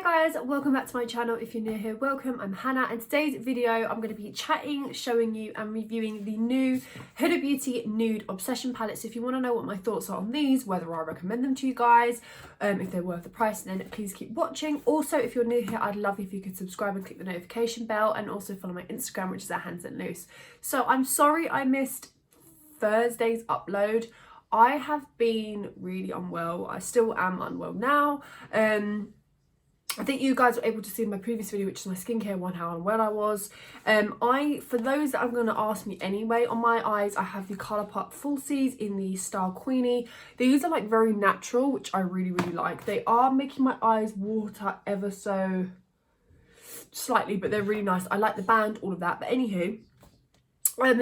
Hi guys, welcome back to my channel. If you're new here, welcome. I'm Hannah, and today's video I'm going to be chatting, showing you and reviewing the new Huda Beauty Nude Obsession palette. So if you want to know what my thoughts are on these, whether I recommend them to you guys, if they're worth the price, then please keep watching. Also, if you're new here, I'd love if you could subscribe and click the notification bell, and also follow my Instagram, which is at hanstluce. So I'm sorry I missed Thursday's upload. I have been really unwell. I still am unwell now. I think you guys were able to see in my previous video, which is my skincare one, how unwell I was. For those that are going to ask me anyway, on my eyes I have the Colourpop Falsies in the style Queenie. These are like very natural, which I really like. They are making my eyes water ever so slightly, but they're really nice. I like the band, all of that. But anywho,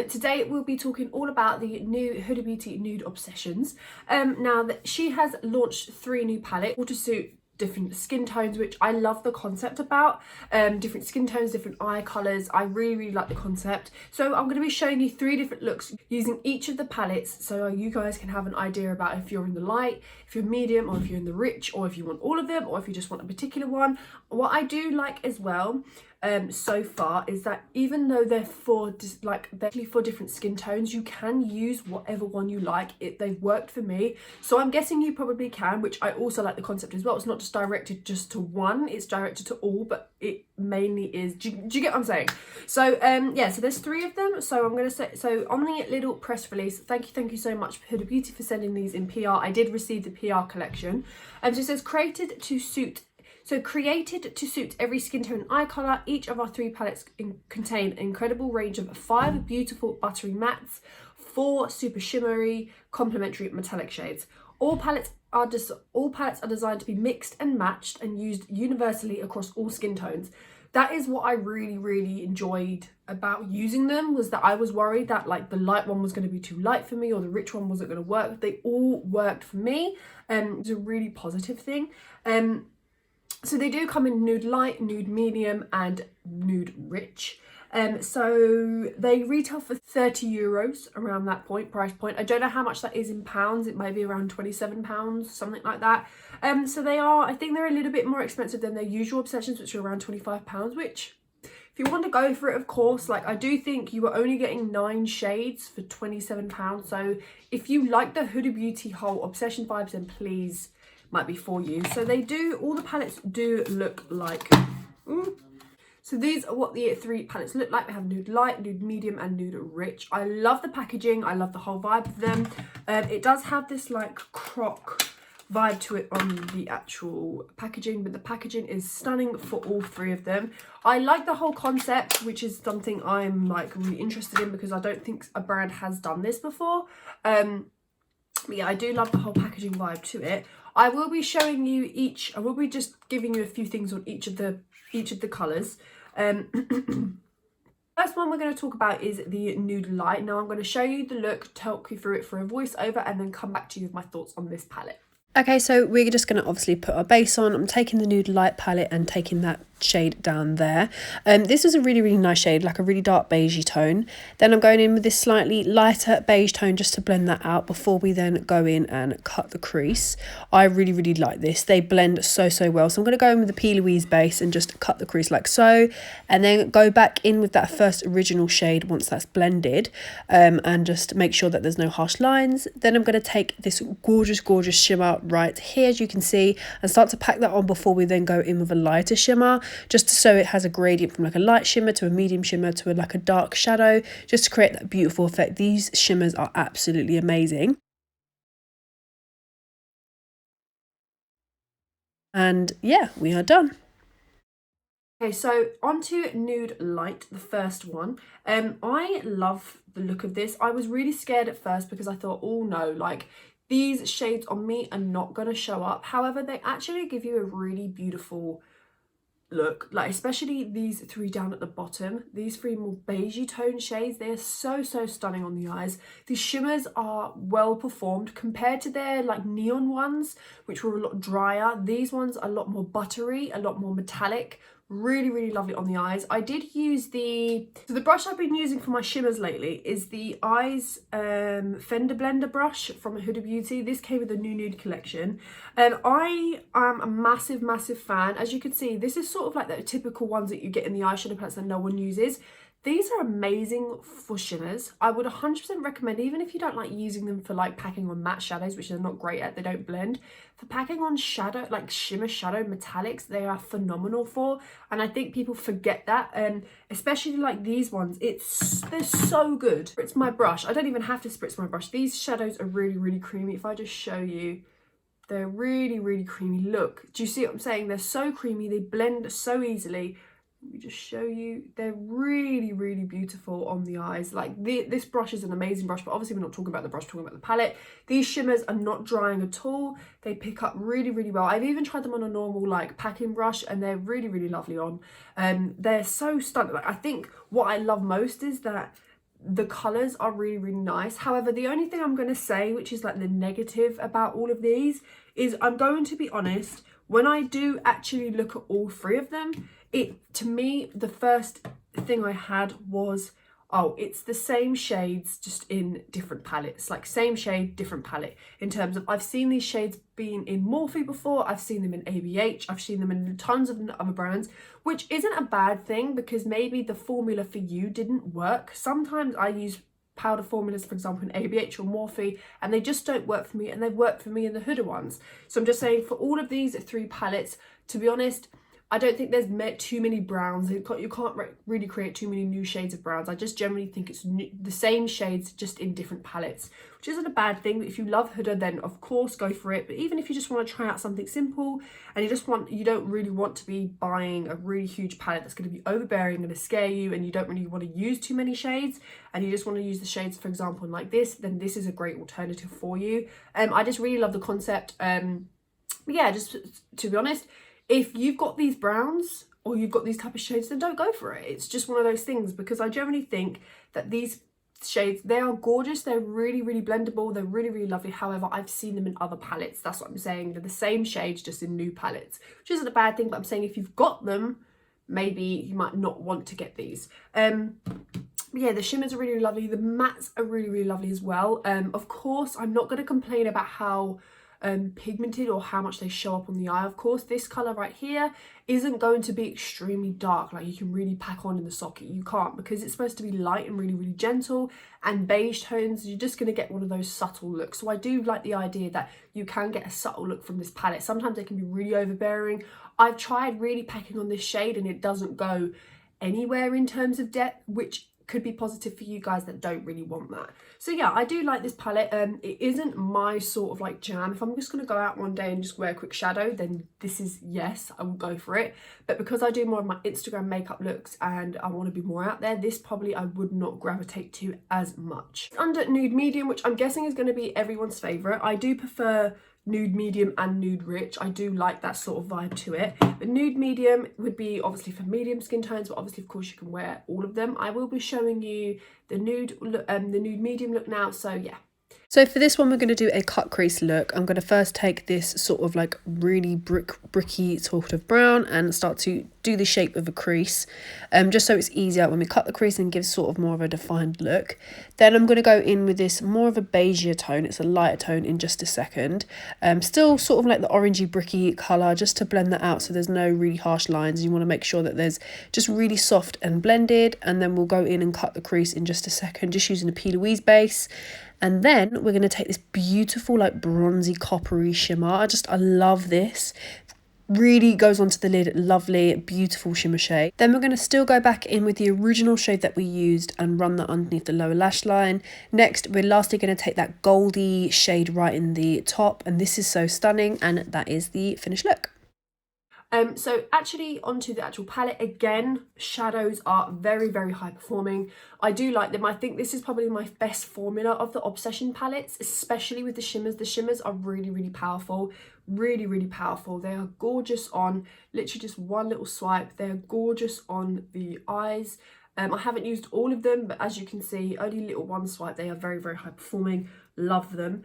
today we'll be talking all about the new Huda Beauty Nude Obsessions. Now that she has launched 3 new palettes, all to suit different skin tones, which I love the concept about. Different skin tones, different eye colours. I really like the concept. So I'm going to be showing you 3 different looks using each of the palettes, so you guys can have an idea about if you're in the light, if you're medium, or if you're in the rich, or if you want all of them, or if you just want a particular one. What I do like as well so far is that even though they're for different skin tones, you can use whatever one you like. They've worked for me, so I'm guessing you probably can, which I also like the concept as well. It's not just directed just to one, it's directed to all, but it mainly is. Do you get what I'm saying? So yeah, so there's 3 of them. So I'm gonna say, so on the little press release, thank you so much Huda Beauty for sending these in PR. I did receive the PR collection, and so it says created to suit every skin tone and eye colour. Each of our 3 palettes contain an incredible range of 5 beautiful buttery mattes, 4 super shimmery complementary metallic shades. All palettes are designed to be mixed and matched and used universally across all skin tones. That is what I really enjoyed about using them, was that I was worried that like the light one was going to be too light for me, or the rich one wasn't going to work. They all worked for me, and it's a really positive thing. So they do come in Nude Light, Nude Medium and Nude Rich. So they retail for €30 around that price point. I don't know how much that is in pounds. It might be around £27, something like that. So they are, I think they're a little bit more expensive than their usual Obsessions, which are around £25, which if you want to go for it, of course, like I do think you are only getting 9 shades for £27. So if you like the Huda Beauty whole Obsession vibes, then please, might be for you. So they do, all the palettes do look like, so these are what the 3 palettes look like. They have Nude Light, Nude Medium and Nude Rich. I love the packaging. I love the whole vibe of them. It does have this like croc vibe to it on the actual packaging, but the packaging is stunning for all 3 of them. I like the whole concept, which is something I'm like really interested in, because I don't think a brand has done this before. But yeah, I do love the whole packaging vibe to it. I will be showing you each, I will be just giving you a few things on each of the colours. First one we're going to talk about is the Nude Light. Now I'm going to show you the look, talk you through it for a voiceover, and then come back to you with my thoughts on this palette. Okay, so we're just going to obviously put our base on. I'm taking the Nude Light palette and taking that shade down there. This is a really nice shade, like a really dark beigey tone. Then I'm going in with this slightly lighter beige tone just to blend that out before we then go in and cut the crease. I really like this. They blend so well. So I'm going to go in with the P. Louise base and just cut the crease like so, and then go back in with that first original shade once that's blended, and just make sure that there's no harsh lines. Then I'm going to take this gorgeous shimmer right here, as you can see, and start to pack that on before we then go in with a lighter shimmer, just so it has a gradient from like a light shimmer to a medium shimmer to like a dark shadow, just to create that beautiful effect. These shimmers are absolutely amazing. And yeah, we are done. Okay, so onto Nude Light, the first one. I love the look of this. I was really scared at first because I thought, oh no, like these shades on me are not going to show up. However, they actually give you a really beautiful look, like especially these 3 down at the bottom, these 3 more beigey tone shades. They are so stunning on the eyes. The shimmers are well performed compared to their like neon ones, which were a lot drier. These ones are a lot more buttery, a lot more metallic, Really lovely on the eyes. I did use the brush I've been using for my shimmers lately is the Eyes Fender Blender brush from Huda Beauty. This came with the new Nude collection, and I am a massive fan. As you can see, this is sort of like the typical ones that you get in the eyeshadow palettes that no one uses. These are amazing for shimmers. I would 100% recommend, even if you don't like using them for like packing on matte shadows, which they're not great at, they don't blend. For packing on shadow, like shimmer shadow metallics, they are phenomenal for. And I think people forget that, especially like these ones. They're so good. Spritz my brush. I don't even have to spritz my brush. These shadows are really creamy. If I just show you, they're really creamy. Look, do you see what I'm saying? They're so creamy. They blend so easily. Let me just show you. They're really beautiful on the eyes. Like this brush is an amazing brush, but obviously we're not talking about the brush, we're talking about the palette. These shimmers are not drying at all. They pick up really well. I've even tried them on a normal like packing brush, and they're really lovely on. They're so stunning. Like, I think what I love most is that the colors are really nice. However, the only thing I'm going to say, which is like the negative about all of these, is I'm going to be honest, when I do actually look at all three of them, to me, the first thing I had was, oh, it's the same shades just in different palettes. Like same shade, different palette. In terms of, I've seen these shades being in Morphe before, I've seen them in ABH, I've seen them in tons of other brands, which isn't a bad thing because maybe the formula for you didn't work. Sometimes I use powder formulas, for example, in ABH or Morphe, and they just don't work for me, and they've worked for me in the Huda ones. So I'm just saying, for all of these three palettes, to be honest, I don't think there's too many browns. You can't really create too many new shades of browns. I just generally think it's the same shades, just in different palettes, which isn't a bad thing. If you love Huda, then of course go for it. But even if you just want to try out something simple, and you don't really want to be buying a really huge palette that's going to be overbearing, going to scare you, and you don't really want to use too many shades, and you just want to use the shades, for example, like this, then this is a great alternative for you. I just really love the concept. Yeah, just to be honest, if you've got these browns or you've got these type of shades, then don't go for it. It's just one of those things, because I generally think that these shades, they are gorgeous. They're really blendable. They're really lovely. However, I've seen them in other palettes. That's what I'm saying. They're the same shades, just in new palettes, which isn't a bad thing. But I'm saying if you've got them, maybe you might not want to get these. Yeah, the shimmers are really lovely. The mattes are really lovely as well. Of course, I'm not going to complain about how pigmented or how much they show up on the eye. Of course, this color right here isn't going to be extremely dark, like you can really pack on in the socket. You can't, because it's supposed to be light and really gentle, and beige tones, you're just going to get one of those subtle looks. So I do like the idea that you can get a subtle look from this palette. Sometimes they can be really overbearing. I've tried really packing on this shade and it doesn't go anywhere in terms of depth, which could be positive for you guys that don't really want that. So yeah, I do like this palette. It isn't my sort of like jam. If I'm just going to go out one day and just wear a quick shadow, then this is, yes, I will go for it. But because I do more of my Instagram makeup looks and I want to be more out there, this probably I would not gravitate to as much. Under Nude Medium, which I'm guessing is going to be everyone's favourite. I do prefer Nude Medium and Nude Rich. I do like that sort of vibe to it. But Nude Medium would be obviously for medium skin tones, but obviously of course you can wear all of them. I will be showing you the nude medium look now, so yeah. So for this one, we're going to do a cut crease look. I'm going to first take this sort of like really bricky sort of brown and start to do the shape of a crease, just so it's easier when we cut the crease and gives sort of more of a defined look. Then I'm going to go in with this more of a beigeier tone. It's a lighter tone in just a second. Still sort of like the orangey bricky colour, just to blend that out so there's no really harsh lines. You want to make sure that there's just really soft and blended. And then we'll go in and cut the crease in just a second, just using a P. Louise base. And then we're going to take this beautiful like bronzy coppery shimmer. I love this. Really goes onto the lid, lovely, beautiful shimmer shade. Then we're going to still go back in with the original shade that we used and run that underneath the lower lash line. Next, we're lastly going to take that goldy shade right in the top, and this is so stunning, and that is the finished look. So actually onto the actual palette, again, shadows are very high performing. I do like them. I think this is probably my best formula of the Obsession palettes, especially with the shimmers. The shimmers are really powerful, really powerful. They are gorgeous on literally just one little swipe. They're gorgeous on the eyes. I haven't used all of them, but as you can see, only little one swipe. They are very high performing. love them.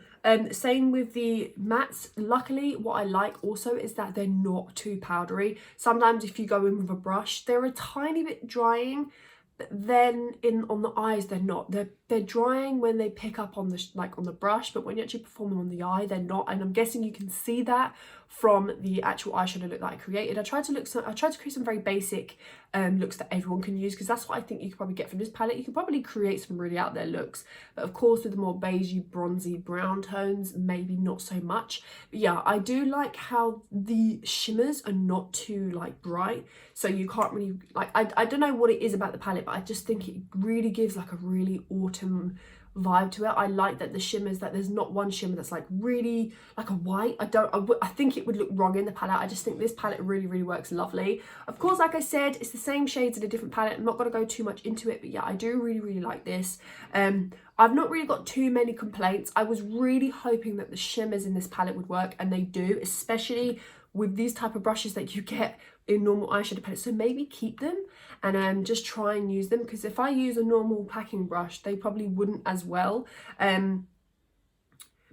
Same with the mattes. Luckily, what I like also is that they're not too powdery. Sometimes if you go in with a brush, they're a tiny bit drying, but then on the eyes they're not. They're drying when they pick up on the on the brush, but when you actually perform them on the eye, they're not. And I'm guessing you can see that from the actual eyeshadow look that I created. I tried to create some very basic looks that everyone can use, because that's what I think you could probably get from this palette. You could probably create some really out there looks, but of course with the more beigey, bronzy, brown tones, maybe not so much. But yeah, I do like how the shimmers are not too like bright, so you can't really like, I don't know what it is about the palette, but I just think it really gives like a really autumn vibe to it. I like that the shimmers, that there's not one shimmer that's like really like a white. I think it would look wrong in the palette. I just think this palette really works lovely. Of course, like I said, it's the same shades in a different palette. I'm not going to go too much into it, but yeah, I do really like this. I've not really got too many complaints. I was really hoping that the shimmers in this palette would work, and they do, especially with these type of brushes that you get in normal eyeshadow palettes. So maybe keep them and just try and use them, because if I use a normal packing brush, they probably wouldn't as well.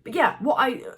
But yeah,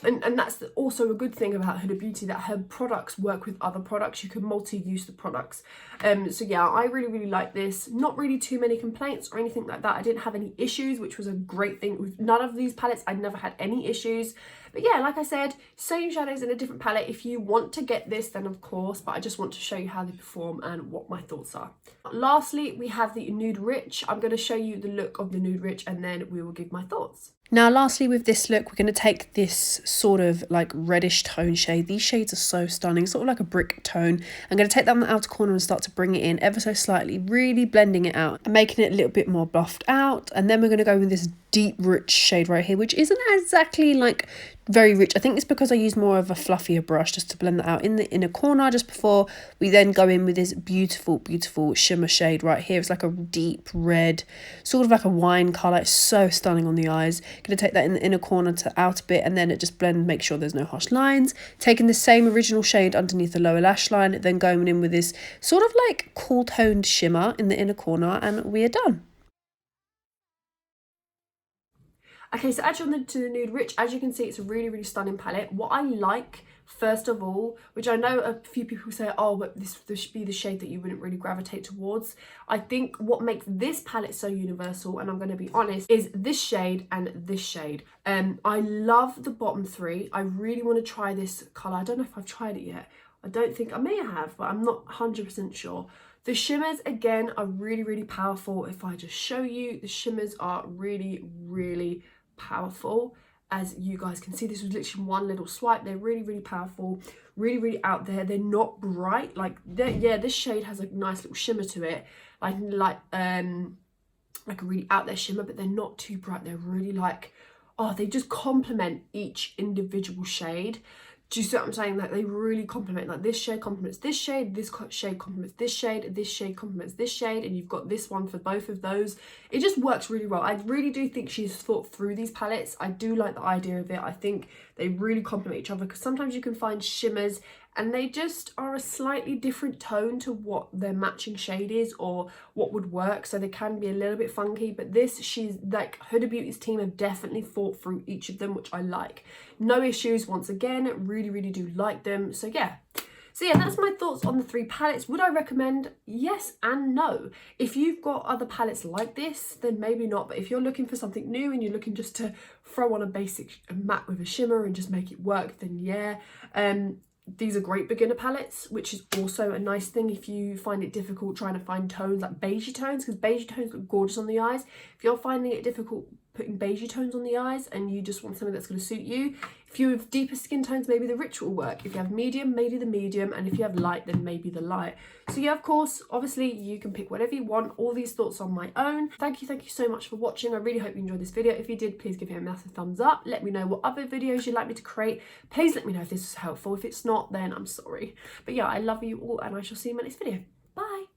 and that's also a good thing about Huda Beauty, that her products work with other products. You can multi-use the products. So yeah, I really like this. Not really too many complaints or anything like that. I didn't have any issues, which was a great thing. With none of these palettes, I'd never had any issues. But yeah, like I said, same shadows in a different palette. If you want to get this, then of course, but I just want to show you how they perform and what my thoughts are. Lastly, we have the Nude Rich. I'm going to show you the look of the Nude Rich, and then we will give my thoughts. Now, lastly, with this look, we're going to take this sort of like reddish tone shade. These shades are so stunning, sort of like a brick tone. I'm going to take that on the outer corner and start to bring it in ever so slightly, really blending it out and making it a little bit more buffed out. And then we're going to go with this deep rich shade right here, which isn't exactly like very rich. I think it's because I use more of a fluffier brush just to blend that out in the inner corner just before we then go in with this beautiful shimmer shade right here. It's like a deep red, sort of like a wine color. It's so stunning on the eyes. Going to take that in the inner corner to out a bit, and then it just blend, make sure there's no harsh lines. Taking the same original shade underneath the lower lash line, then going in with this sort of like cool toned shimmer in the inner corner, and we are done. Okay, so actually on to the Nude Rich, as you can see, it's a really stunning palette. What I like, first of all, which I know a few people say, oh, but this should be the shade that you wouldn't really gravitate towards. I think what makes this palette so universal, and I'm going to be honest, is this shade and this shade. I love the bottom three. I really want to try this colour. I don't know if I've tried it yet. I don't think, I may have, but I'm not 100% sure. The shimmers, again, are really powerful. If I just show you, the shimmers are really powerful. As you guys can see, this was literally one little swipe. They're really powerful, really out there. They're not bright, like yeah, this shade has a nice little shimmer to it, like a really out there shimmer, but they're not too bright. They're really like, oh, they just complement each individual shade. Do you see what I'm saying? Like, they really complement, like this shade complements this shade, this shade complements this shade, this shade complements this shade, and you've got this one for both of those. It just works really well. I really do think she's thought through these palettes. I do like the idea of it. I think they really complement each other, because sometimes you can find shimmers and they just are a slightly different tone to what their matching shade is or what would work, so they can be a little bit funky. But this, she's like, Huda Beauty's team have definitely thought through each of them, which I like. No issues, once again, really do like them. So yeah, that's my thoughts on the three palettes. Would I recommend? Yes and no. If you've got other palettes like this, then maybe not. But if you're looking for something new and you're looking just to throw on a basic matte with a shimmer and just make it work, then yeah. These are great beginner palettes, which is also a nice thing if you find it difficult trying to find tones like beigey tones, because beigey tones look gorgeous on the eyes. If you're finding it difficult putting beigey tones on the eyes and you just want something that's going to suit you, if you have deeper skin tones, maybe the Rich will work. If you have medium, maybe the medium, and if you have light, then maybe the light. So yeah, of course, obviously you can pick whatever you want. All these thoughts on my own. Thank you so much for watching. I really hope you enjoyed this video. If you did, please give it a massive thumbs up. Let me know what other videos you'd like me to create. Please let me know if this is helpful. If it's not, then I'm sorry. But yeah, I love you all, and I shall see you in my next video. Bye.